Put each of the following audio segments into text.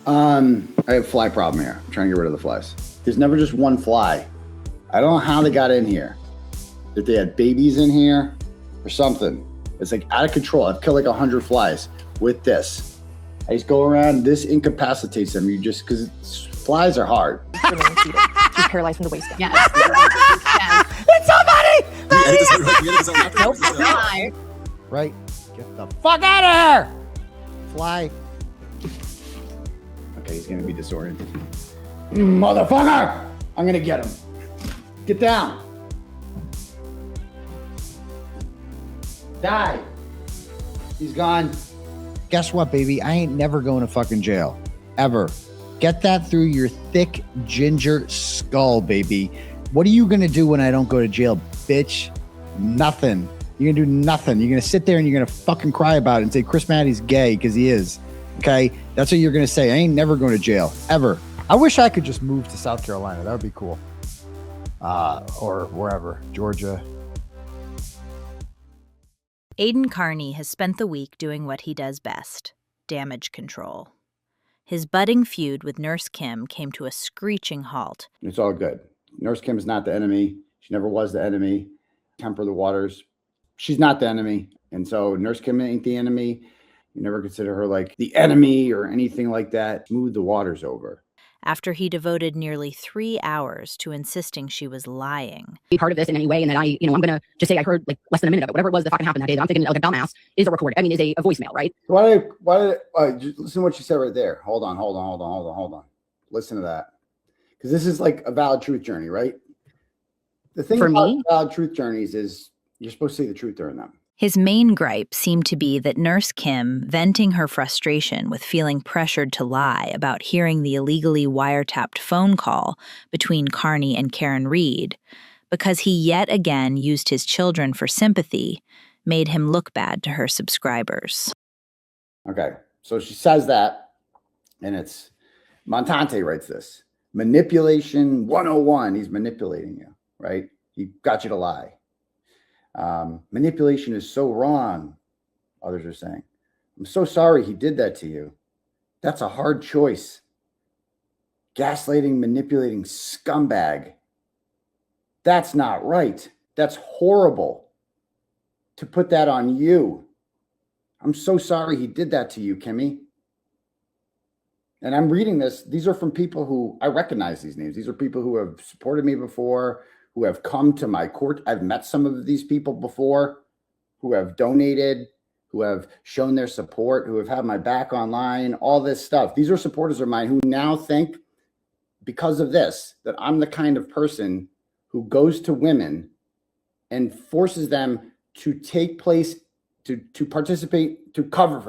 I have a fly problem here. I'm trying to get rid of the flies. There's never just one fly. I don't know how they got in here. If they had babies in here or something. It's like out of control. I've killed like 100 flies with this. I just go around, this incapacitates them. Because flies are hard. She's paralyzed from the waist down. Yes. It's somebody! Nope, it's not. Right? Get the fuck out of here! Fly. Okay, he's gonna be disoriented. Motherfucker! I'm gonna get him. Get down. Die. He's gone. Guess what, baby? I ain't never going to fucking jail. Ever. Get that through your thick ginger skull, baby. What are you gonna do when I don't go to jail, bitch? Nothing. You're gonna do nothing. You're gonna sit there and you're gonna fucking cry about it and say Chris Matty's gay because he is. Okay? That's what you're gonna say. I ain't never going to jail. Ever. I wish I could just move to South Carolina. That would be cool. Or wherever. Georgia. Aiden Carney has spent the week doing what he does best, damage control. His budding feud with Nurse Kim came to a screeching halt. It's all good. Nurse Kim is not the enemy. She never was the enemy. Temper the waters. She's not the enemy. And so Nurse Kim ain't the enemy. You never consider her like the enemy or anything like that. Smooth the waters over. After he devoted nearly 3 hours to insisting she was lying. Be part of this in any way, and that I'm going to just say I heard like less than a minute of it, whatever it was that fucking happened that day. That I'm thinking like a dumbass is a recording. I mean, is a voicemail, right? Why did listen to what she said right there. Hold on. Listen to that. Because this is like a valid truth journey, right? The thing For about me? valid truth journeys is you're supposed to say the truth during them. His main gripe seemed to be that Nurse Kim, venting her frustration with feeling pressured to lie about hearing the illegally wiretapped phone call between Carney and Karen Reed, because he yet again used his children for sympathy, made him look bad to her subscribers. Okay, so she says that, and it's Montante writes this. Manipulation 101. He's manipulating you, right? He got you to lie. Manipulation is so wrong, others are saying. I'm so sorry he did that to you. That's a hard choice. Gaslighting, manipulating scumbag. That's not right. That's horrible to put that on you. I'm so sorry he did that to you, Kimmy. And I'm reading this. These are from people who I recognize these names. These are people who have supported me before, who have come to my court. I've met some of these people before who have donated, who have shown their support, who have had my back online, all this stuff. These are supporters of mine who now think, because of this, that I'm the kind of person who goes to women and forces them to take place, to participate, to cover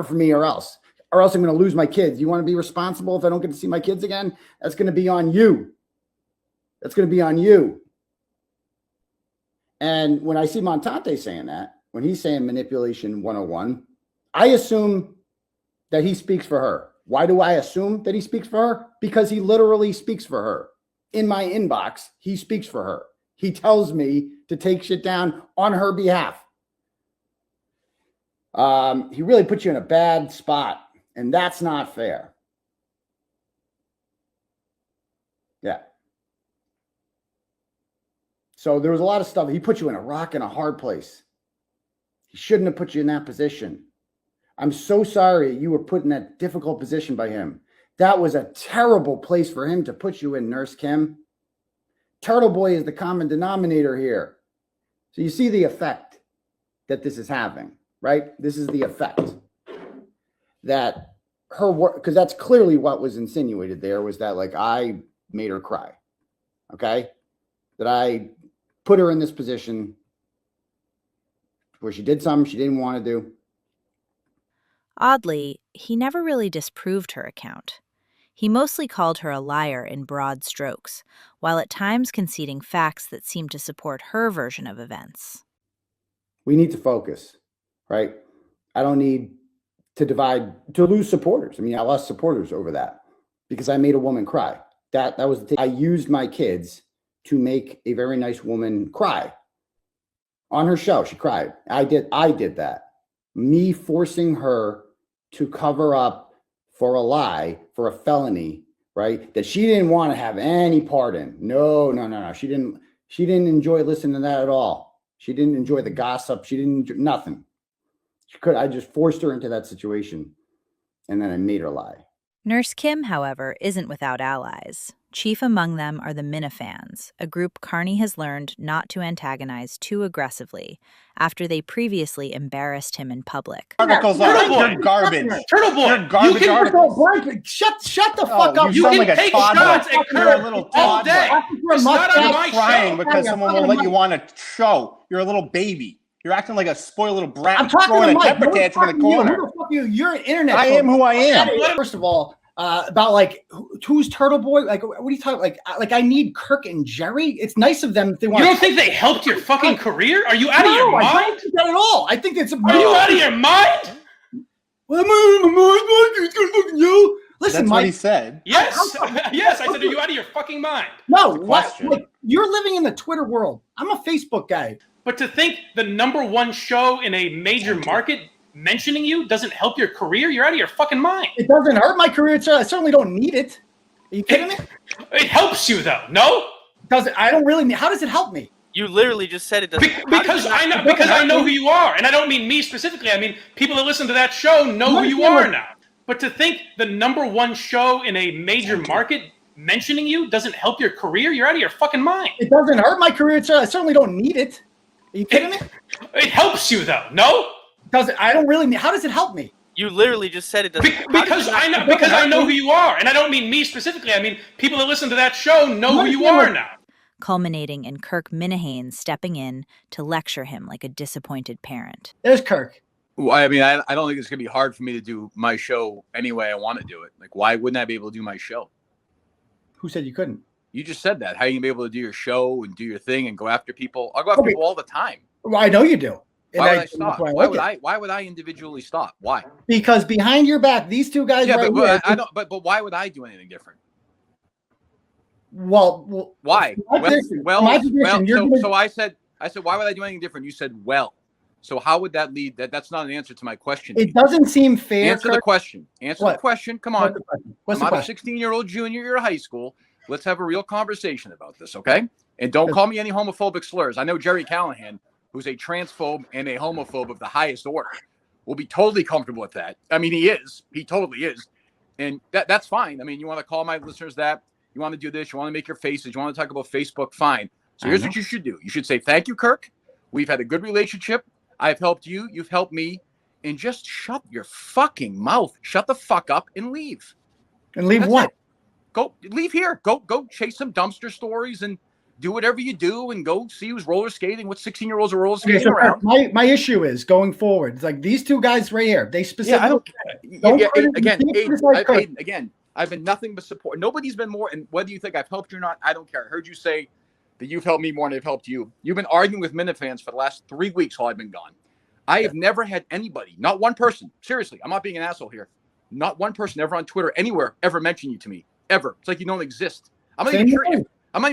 for me or else I'm going to lose my kids. You want to be responsible if I don't get to see my kids again? That's going to be on you. That's going to be on you. And when I see Montante saying that, when he's saying manipulation 101, I assume that he speaks for her. Why do I assume that he speaks for her? Because he literally speaks for her. In my inbox, he speaks for her. He tells me to take shit down on her behalf. He really puts you in a bad spot, and that's not fair. Yeah. So there was a lot of stuff. He put you in a rock and a hard place. He shouldn't have put you in that position. I'm so sorry you were put in that difficult position by him. That was a terrible place for him to put you in, Nurse Kim. Turtleboy is the common denominator here. So you see the effect that this is having, right? This is the effect that her work, because that's clearly what was insinuated there, was that like I made her cry, okay? That I put her in this position where she did something she didn't want to do. Oddly, he never really disproved her account. He mostly called her a liar in broad strokes, while at times conceding facts that seemed to support her version of events. We need to focus, right? I don't need to lose supporters. I mean, I lost supporters over that because I made a woman cry. That was the thing. I used my kids to make a very nice woman cry. On her show, she cried. I did that. Me forcing her to cover up for a lie, for a felony, right? That she didn't want to have any part in. No. She didn't enjoy listening to that at all. She didn't enjoy the gossip. She didn't enjoy nothing. I just forced her into that situation, and then I made her lie. Nurse Kim, however, isn't without allies. Chief among them are the MiniFans, a group Carney has learned not to antagonize too aggressively after they previously embarrassed him in public. Articles are garbage. Turtleboy, You're garbage articles. Shut the fuck up. You sound like a take toddler. shots at You're a little all toddler. day. It's not on my You're crying show. because someone won't let you on a show. You're a little baby. You're acting like a spoiled little brat. I'm talking throwing to a Mike. temper tantrum in the corner. Who the fuck are you? You're an internet. I am who I am. First of all, about like who's Turtleboy? Like, what are you talking? Like I need Kirk and Jerry. It's nice of them if they want. You don't think they helped your fucking career? Are you out of your I mind? don't think that at all. I think it's. Are you out of your mind? Well, it's gonna fucking you. Listen, That's Mike. what he said. Yes, yes. I said, are you out of your fucking mind? No, That's the question. like, you're living in the Twitter world. I'm a Facebook guy. But to think the #1 show in a major market mentioning you doesn't help your career, you're out of your fucking mind. It doesn't hurt my career. I certainly don't need it. Are you kidding me? It helps you though, no? Does it? I don't really need. How does it help me? You literally just said it doesn't. Because I know who you are, and I don't mean me specifically. I mean people that listen to that show know who you are now. But to think the #1 show in a major market mentioning you doesn't help your career, you're out of your fucking mind. It doesn't hurt my career. I certainly don't need it. Are you kidding me? It helps you though, no? Does it? I don't really need. How does it help me? You literally just said it doesn't. Because I know who you are, and I don't mean me specifically. I mean people that listen to that show know who you are now. Culminating in Kirk Minihane stepping in to lecture him like a disappointed parent. There's Kirk. Well, I mean, I don't think it's going to be hard for me to do my show any way I want to do it. Like, why wouldn't I be able to do my show? Who said you couldn't? You just said that. How are you going to be able to do your show and do your thing and go after people? I'll go after people all the time. Well, I know you do. And Why would I stop? that's Why would I individually stop? Why? Because behind your back, these two guys Yeah, right but here. I don't. But why would I do anything different? Well, Why? my position, So I said, why would I do anything different? You said, well. So how would that lead? That's not an answer to my question. It doesn't seem fair. Answer the question. Answer the question. Come on. What's the I'm not question? a 16-year-old junior. You're in high school. Let's have a real conversation about this, okay? And don't call me any homophobic slurs. I know Jerry Callahan, who's a transphobe and a homophobe of the highest order, will be totally comfortable with that. I mean, he is. He totally is. And that's fine. I mean, you want to call my listeners that. You want to do this. You want to make your faces. You want to talk about Facebook. Fine. So here's what you should do. You should say, thank you, Kirk. We've had a good relationship. I've helped you. You've helped me. And just shut your fucking mouth. Shut the fuck up and leave. And leave That's what? it. Go leave here. Go chase some dumpster stories and do whatever you do and go see who's roller skating. What 16-year-olds are roller skating around. My issue is going forward. It's like these two guys right here. They specifically. Again, I've been nothing but support. Nobody's been more. And whether you think I've helped you or not, I don't care. I heard you say that you've helped me more than I've helped you. You've been arguing with MiniFans for the last 3 weeks while I've been gone. I have never had anybody, not one person, seriously, I'm not being an asshole here, not one person ever on Twitter, anywhere, ever mention you to me, ever. It's like you don't exist. I'm not even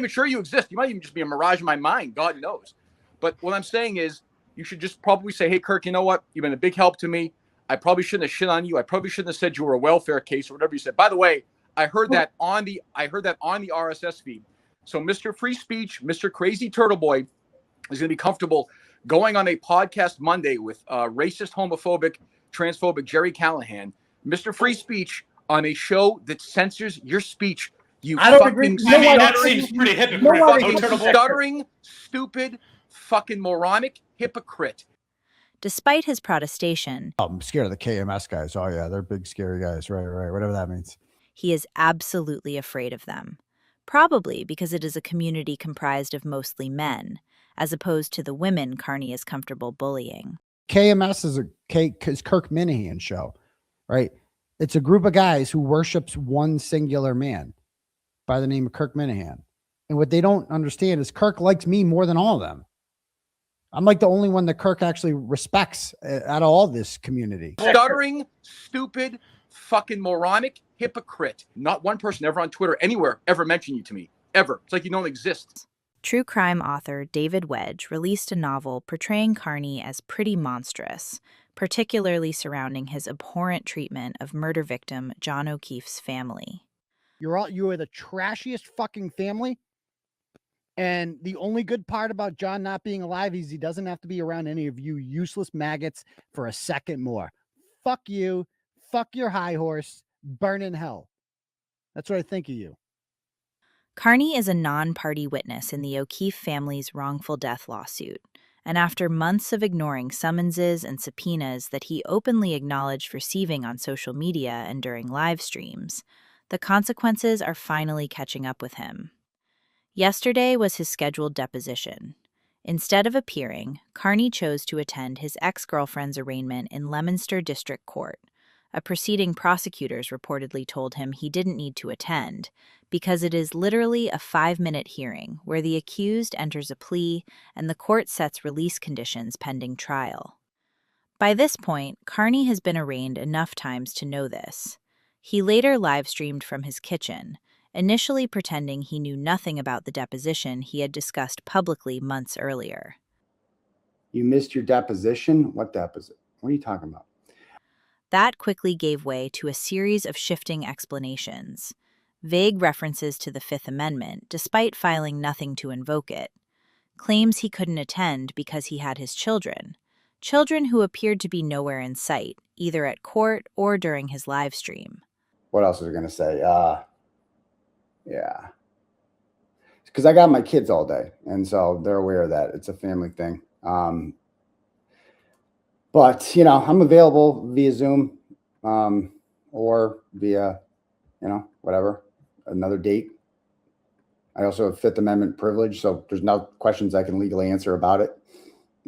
sure you exist. You might even just be a mirage in my mind. God knows. But what I'm saying is you should just probably say, hey, Kirk, you know what? You've been a big help to me. I probably shouldn't have shit on you. I probably shouldn't have said you were a welfare case or whatever you said. By the way, I heard that on the RSS feed. So Mr. Free Speech, Mr. Crazy Turtleboy is going to be comfortable going on a podcast Monday with racist, homophobic, transphobic Jerry Callahan, Mr. Free Speech, on a show that censors your speech. I don't agree. That seems pretty hypocritical. Stuttering, stupid, fucking moronic hypocrite. Despite his protestation, I'm scared of the KMS guys. Oh, yeah, they're big, scary guys. Right. Whatever that means. he is absolutely afraid of them. Probably because it is a community comprised of mostly men, as opposed to the women Carney is comfortable bullying. KMS is Kirk Minihane show, right? It's a group of guys who worships one singular man by the name of Kirk Minihane. And what they don't understand is Kirk likes me more than all of them. I'm like the only one that Kirk actually respects out of all this community. Stuttering, stupid, fucking moronic hypocrite. Not one person ever on Twitter anywhere ever mentioned you to me. Ever. It's like you don't exist. True crime author David Wedge released a novel portraying Carney as pretty monstrous, particularly surrounding his abhorrent treatment of murder victim John O'Keefe's family. You are the trashiest fucking family. And the only good part about John not being alive is he doesn't have to be around any of you useless maggots for a second more. Fuck you. Fuck your high horse. Burn in hell. That's what I think of you. Carney is a non-party witness in the O'Keefe family's wrongful death lawsuit, and after months of ignoring summonses and subpoenas that he openly acknowledged receiving on social media and during live streams, the consequences are finally catching up with him. Yesterday was his scheduled deposition. Instead of appearing, Carney chose to attend his ex-girlfriend's arraignment in Leominster District Court, a proceeding prosecutors reportedly told him he didn't need to attend because it is literally a 5-minute hearing where the accused enters a plea and the court sets release conditions pending trial. By this point, Carney has been arraigned enough times to know this. He later live-streamed from his kitchen, initially pretending he knew nothing about the deposition he had discussed publicly months earlier. You missed your deposition? What deposition? What are you talking about? That quickly gave way to a series of shifting explanations, vague references to the Fifth Amendment, despite filing nothing to invoke it, claims he couldn't attend because he had his children who appeared to be nowhere in sight, either at court or during his live stream. What else was I going to say? Yeah. Because I got my kids all day, and so they're aware of that. It's a family thing. But, I'm available via Zoom or via, whatever, another date. I also have Fifth Amendment privilege, so there's no questions I can legally answer about it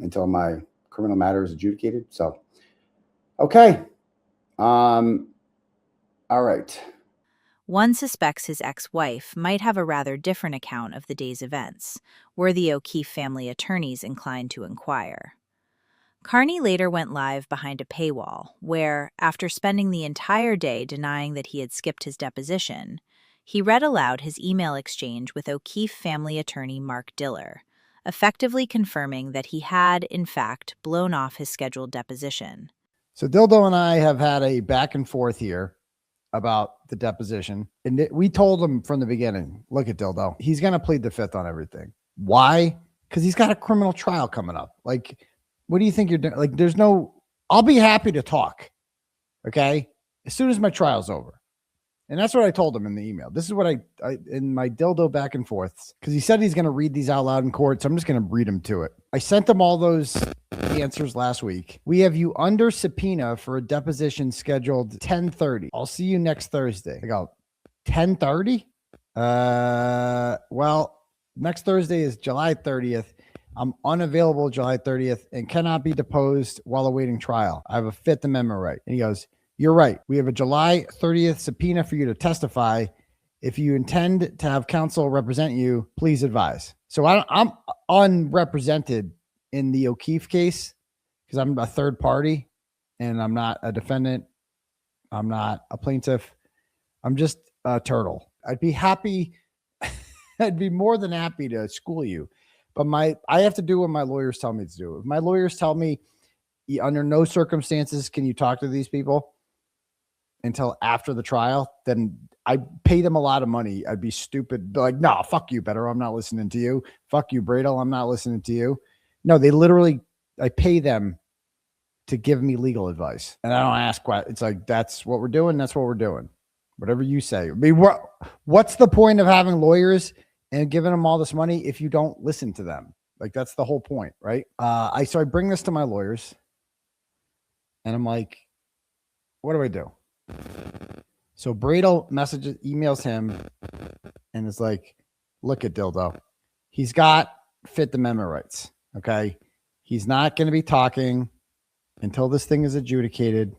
until my criminal matter is adjudicated. So, okay. All right. One suspects his ex-wife might have a rather different account of the day's events, were the O'Keefe family attorneys inclined to inquire. Carney later went live behind a paywall, where, after spending the entire day denying that he had skipped his deposition, he read aloud his email exchange with O'Keefe family attorney Mark Diller, effectively confirming that he had, in fact, blown off his scheduled deposition. So Dildo and I have had a back and forth here about the deposition. And we told him from the beginning, look at Dildo, he's going to plead the fifth on everything. Why? Because he's got a criminal trial coming up. Like, what do you think you're doing? Like, I'll be happy to talk. Okay. As soon as my trial's over. And that's what I told him in the email. This is what I in my Dildo back and forths, because he said he's going to read these out loud in court. So I'm just going to read him to it. I sent him all those answers last week. We have you under subpoena for a deposition scheduled 10:30. I'll see you next Thursday. I go, 10:30? Well, next Thursday is July 30th. I'm unavailable July 30th and cannot be deposed while awaiting trial. I have a Fifth Amendment right. And he goes, you're right. We have a July 30th subpoena for you to testify. If you intend to have counsel represent you, please advise. So I'm unrepresented in the O'Keefe case because I'm a third party and I'm not a defendant. I'm not a plaintiff. I'm just a turtle. I'd be happy. I'd be more than happy to school you. But I have to do what my lawyers tell me to do. If my lawyers tell me under no circumstances can you talk to these people until after the trial, then I pay them a lot of money. I'd be stupid. Be like, no, fuck you, Better. I'm not listening to you. Fuck you, Bradle. I'm not listening to you. No, I pay them to give me legal advice. And I don't ask what. It's like, that's what we're doing. That's what we're doing. Whatever you say. I mean, what's the point of having lawyers and giving them all this money if you don't listen to them? Like, that's the whole point, right? So I bring this to my lawyers and I'm like, what do I do? So Bradle emails him and is like, look at Dildo. He's got Fifth Amendment rights. Okay. He's not going to be talking until this thing is adjudicated.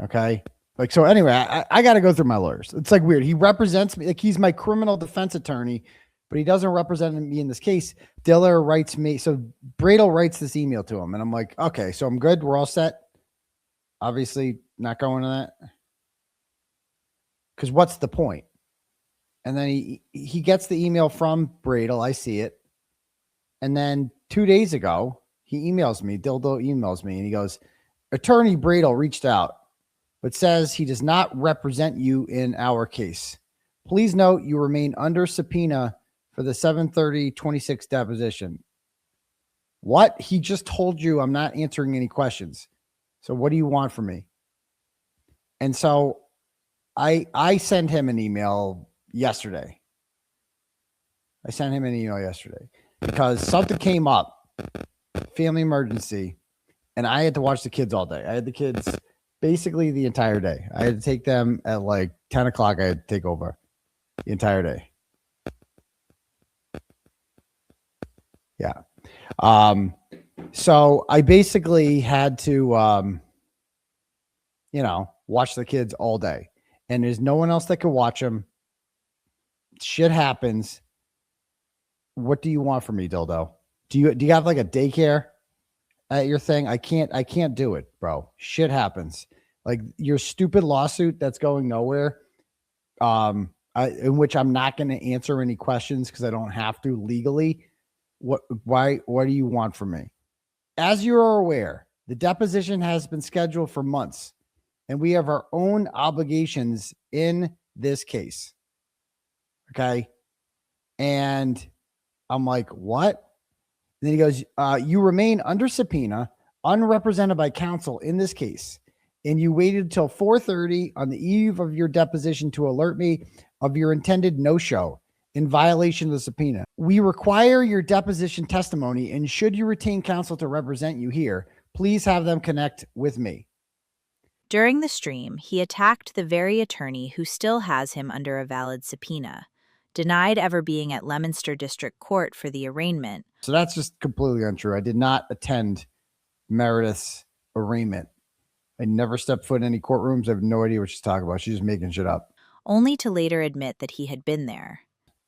Okay. Like, so anyway, I got to go through my lawyers. It's like weird. He represents me. Like, he's my criminal defense attorney, but he doesn't represent me in this case. Diller writes me. So Bradle writes this email to him and I'm like, okay, so I'm good. We're all set. Obviously not going to that. Because what's the point? And then he gets the email from Bradle. I see it. And then 2 days ago, he emails me. Dildo emails me and he goes, Attorney Bradle reached out, but says he does not represent you in our case. Please note you remain under subpoena for the 7/30/26 deposition. What? He just told you I'm not answering any questions. So what do you want from me? And so I sent him an email yesterday. Because something came up, family emergency, and I had to watch the kids all day. I had the kids basically the entire day. I had to take them at like 10 o'clock. I had to take over the entire day. Yeah. So I basically had to, watch the kids all day, and there's no one else that can watch them. Shit happens. What do you want from me, Dildo? Do you have like a daycare at your thing? I can't do it, bro. Shit happens. Like your stupid lawsuit that's going nowhere. In which I'm not going to answer any questions because I don't have to legally. What do you want from me? As you are aware, the deposition has been scheduled for months, and we have our own obligations in this case. Okay. And I'm like, what? And then he goes, you remain under subpoena, unrepresented by counsel in this case. And you waited till 4:30 on the eve of your deposition to alert me of your intended no-show in violation of the subpoena. We require your deposition testimony, and should you retain counsel to represent you here, please have them connect with me. During the stream, he attacked the very attorney who still has him under a valid subpoena, denied ever being at Leominster District Court for the arraignment. So that's just completely untrue. I did not attend Meredith's arraignment. I never stepped foot in any courtrooms. I have no idea what she's talking about. She's just making shit up. Only to later admit that he had been there.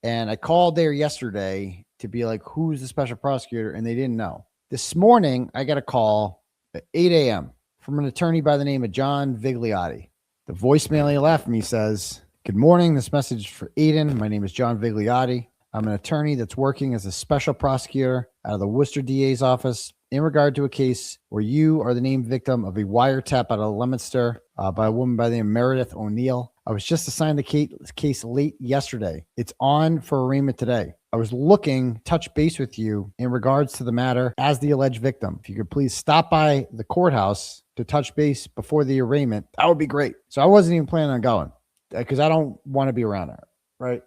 And I called there yesterday to be like, who's the special prosecutor? And they didn't know. This morning, I got a call at 8 a.m. from an attorney by the name of John Vigliotti. The voicemail he left me says, good morning. This message for Aiden. My name is John Vigliotti. I'm an attorney that's working as a special prosecutor out of the Worcester DA's office in regard to a case where you are the named victim of a wiretap out of Leominster by a woman by the name of Meredith O'Neill. I was just assigned the case late yesterday. It's on for arraignment today. I was looking to touch base with you in regards to the matter as the alleged victim. If you could please stop by the courthouse to touch base before the arraignment, that would be great. So I wasn't even planning on going because I don't want to be around her, right?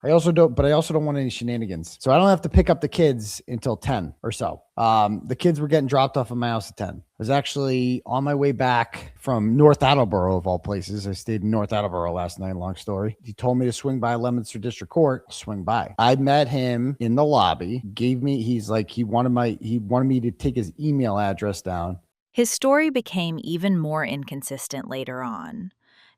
I also don't want any shenanigans. So I don't have to pick up the kids until 10 or so. The kids were getting dropped off at my house at 10. I was actually on my way back from North Attleboro, of all places. I stayed in North Attleboro last night. Long story. He told me to swing by Leominster District Court. Swing by. I met him in the lobby. He wanted me to take his email address down. His story became even more inconsistent later on.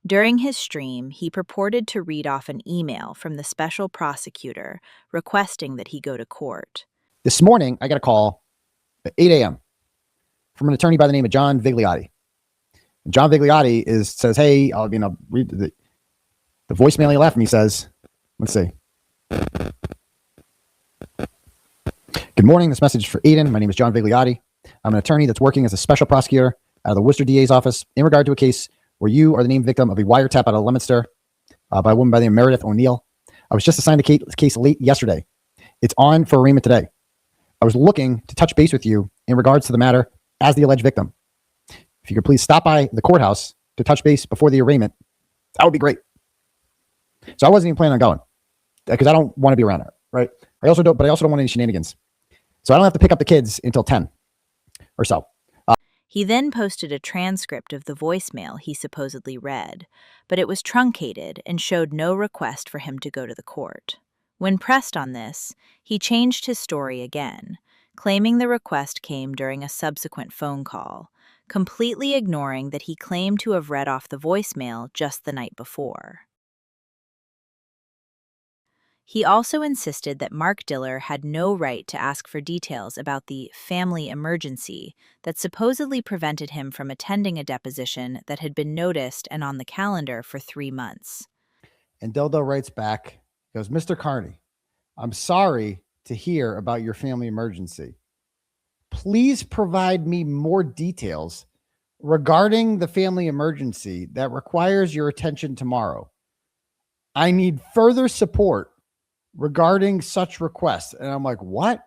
During his stream, he purported to read off an email from the special prosecutor requesting that he go to court. This morning, I got a call at 8 a.m. from an attorney by the name of John Vigliotti. And John Vigliotti says, hey, I'll read the voicemail he left me says, let's see. Good morning. This message is for Aiden. My name is John Vigliotti. I'm an attorney that's working as a special prosecutor out of the Worcester DA's office in regard to a case where you are the named victim of a wiretap out of Leominster by a woman by the name of Meredith O'Neill. I was just assigned the case late yesterday. It's on for arraignment today. I was looking to touch base with you in regards to the matter as the alleged victim. If you could please stop by the courthouse to touch base before the arraignment, that would be great. So I wasn't even planning on going because I don't want to be around her, right? I also don't want any shenanigans. So I don't have to pick up the kids until 10 or so. He then posted a transcript of the voicemail he supposedly read, but it was truncated and showed no request for him to go to the court. When pressed on this, he changed his story again, claiming the request came during a subsequent phone call, completely ignoring that he claimed to have read off the voicemail just the night before. He also insisted that Mark Diller had no right to ask for details about the family emergency that supposedly prevented him from attending a deposition that had been noticed and on the calendar for 3 months. And Dildo writes back, he goes, Mr. Carney, I'm sorry to hear about your family emergency. Please provide me more details regarding the family emergency that requires your attention tomorrow. I need further support regarding such requests. And I'm like, what?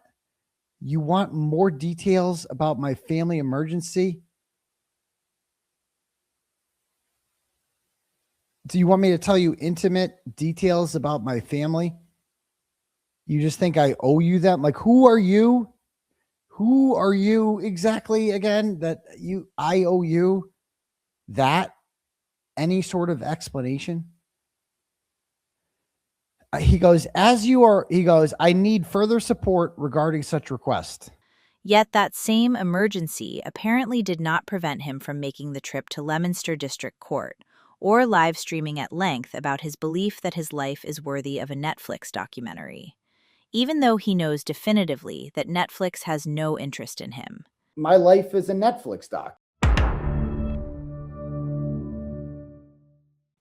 You want more details about my family emergency? Do you want me to tell you intimate details about my family? You just think I owe you them? Like, who are you? Who are you exactly again that I owe you that? Any sort of explanation? He goes, I need further support regarding such request. Yet that same emergency apparently did not prevent him from making the trip to Leominster District Court or live streaming at length about his belief that his life is worthy of a Netflix documentary, even though he knows definitively that Netflix has no interest in him. My life is a Netflix doc.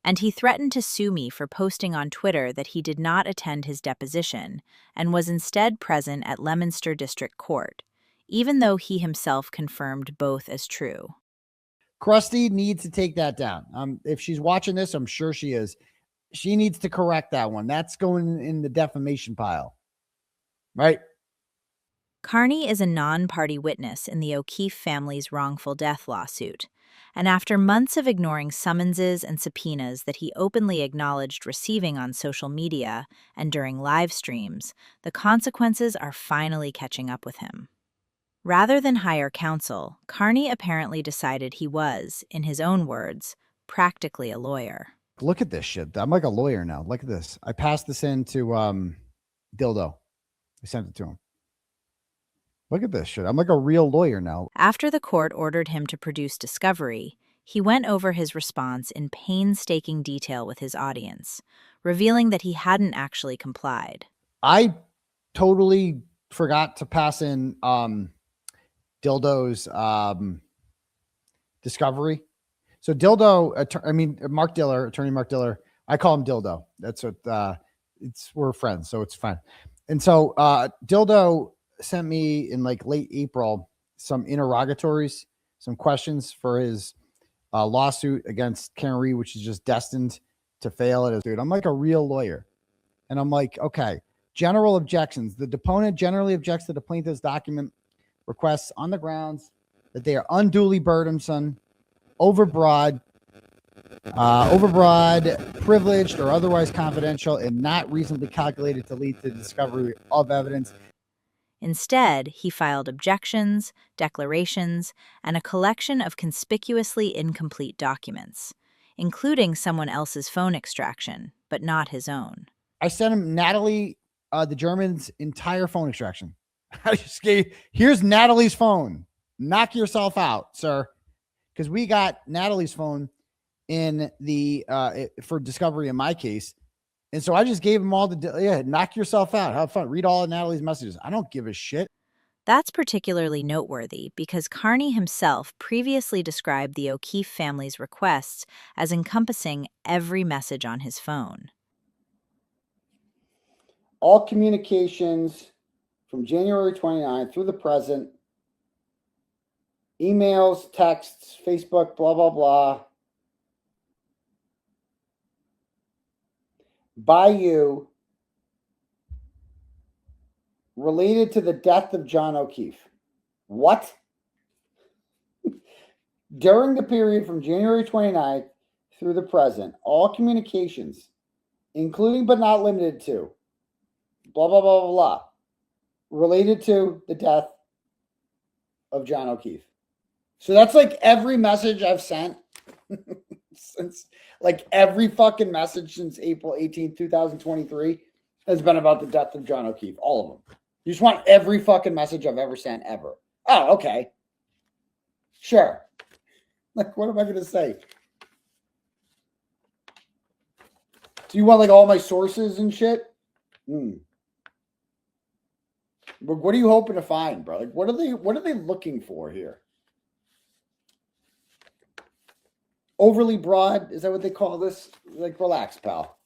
And he threatened to sue me for posting on Twitter that he did not attend his deposition and was instead present at Leominster District Court, even though he himself confirmed both as true. Krusty needs to take that down. If she's watching this, I'm sure she is. She needs to correct that one. That's going in the defamation pile. Right? Carney is a non-party witness in the O'Keefe family's wrongful death lawsuit, and after months of ignoring summonses and subpoenas that he openly acknowledged receiving on social media and during live streams, the consequences are finally catching up with him. Rather than hire counsel, Carney apparently decided he was, in his own words, practically a lawyer. Look at this shit. I'm like a lawyer now. Look at this. I passed this in to Dildo. I sent it to him. Look at this shit. I'm like a real lawyer now. After the court ordered him to produce discovery, he went over his response in painstaking detail with his audience, revealing that he hadn't actually complied. I totally forgot to pass in Dildo's discovery. So Dildo, Mark Diller, attorney Mark Diller, I call him Dildo. That's what we're friends, so it's fine. And so Dildo sent me in like late April some interrogatories, some questions for his lawsuit against Karen Reed, which is just destined to fail. Dude, I'm like a real lawyer. And I'm like, okay, general objections. The deponent generally objects to the plaintiff's document requests on the grounds that they are unduly burdensome, overbroad, privileged, or otherwise confidential, and not reasonably calculated to lead to the discovery of evidence. Instead, he filed objections, declarations, and a collection of conspicuously incomplete documents, including someone else's phone extraction, but not his own. I sent him Natalie, the German's entire phone extraction. I just here's Natalie's phone. Knock yourself out, sir. Because we got Natalie's phone in the for discovery in my case. And so I just gave him all knock yourself out. Have fun. Read all of Natalie's messages. I don't give a shit. That's particularly noteworthy because Carney himself previously described the O'Keefe family's requests as encompassing every message on his phone. All communications from January 29th through the present, emails, texts, Facebook, blah, blah, blah, by you related to the death of John O'Keefe. What? During the period from January 29th through the present, all communications, including but not limited to, blah, blah, blah, blah, blah, related to the death of John O'Keefe. So that's like every message I've sent since, like every fucking message since April 18th, 2023 has been about the death of John O'Keefe. All of them. You just want every fucking message I've ever sent ever. Oh, okay. Sure. Like, what am I going to say? Do you want like all my sources and shit? But what are you hoping to find, bro? Like, what are they looking for here? Overly broad? Is that what they call this? Like, relax, pal.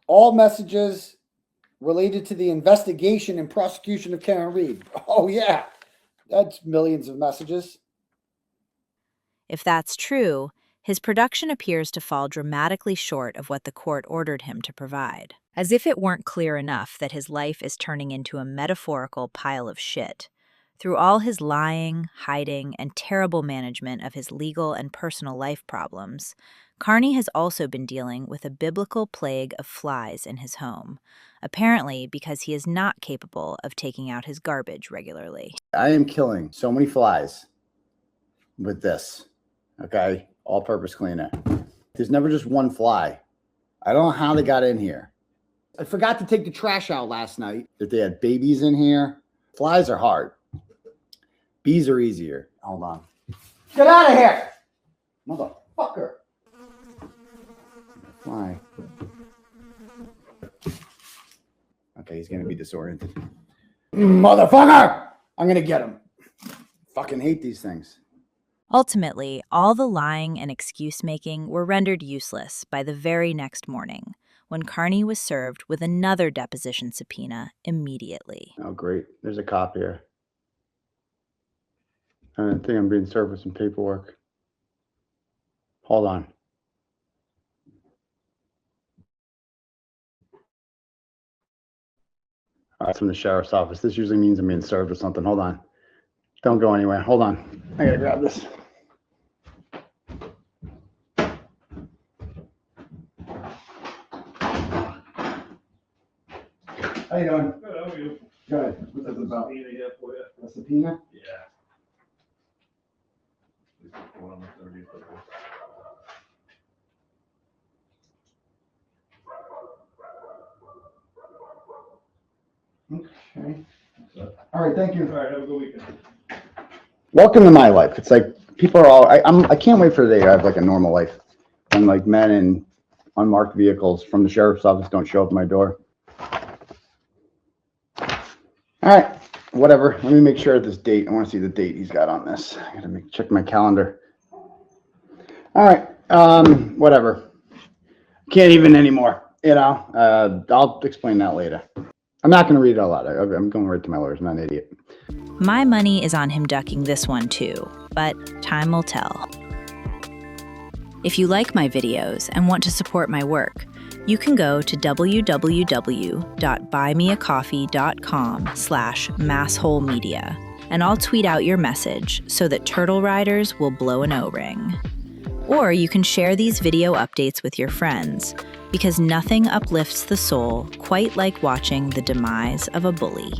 All messages related to the investigation and prosecution of Karen Reed. Oh, yeah. That's millions of messages. If that's true, his production appears to fall dramatically short of what the court ordered him to provide. As if it weren't clear enough that his life is turning into a metaphorical pile of shit, through all his lying, hiding, and terrible management of his legal and personal life problems, Carney has also been dealing with a biblical plague of flies in his home, apparently because he is not capable of taking out his garbage regularly. I am killing so many flies with this, okay? All-purpose cleaner. There's never just one fly. I don't know how they got in here. I forgot to take the trash out last night. That they had babies in here. Flies are hard. Bees are easier. Hold on. Get out of here! Motherfucker. Fly. Okay, he's gonna be disoriented. Motherfucker! I'm gonna get him. Fucking hate these things. Ultimately, all the lying and excuse-making were rendered useless by the very next morning, when Carney was served with another deposition subpoena immediately. Oh, great. There's a cop here. I think I'm being served with some paperwork. Hold on. From the sheriff's office. This usually means I'm being served with something. Hold on. Don't go anywhere. Hold on. I gotta grab this. How you doing? Good, how are you? Good. What's this about? Subpoena here for you. A subpoena? Yeah. This is going on the 30th of this. Okay. All right, thank you. All right, have a good weekend. Welcome to my life. It's like people are all. I can't wait for the day I have like a normal life, and like men in unmarked vehicles from the sheriff's office don't show up at my door. All right, whatever. Let me make sure at this date. I want to see the date he's got on this. I gotta check my calendar. All right, whatever. Can't even anymore. You know, I'll explain that later. I'm not going to read it all out. I'm going right to my lawyers. I'm not an idiot. My money is on him ducking this one too, but time will tell. If you like my videos and want to support my work, you can go to www.buymeacoffee.com/massholemedia, and I'll tweet out your message so that Turtle Riders will blow an O-ring. Or you can share these video updates with your friends, because nothing uplifts the soul quite like watching the demise of a bully.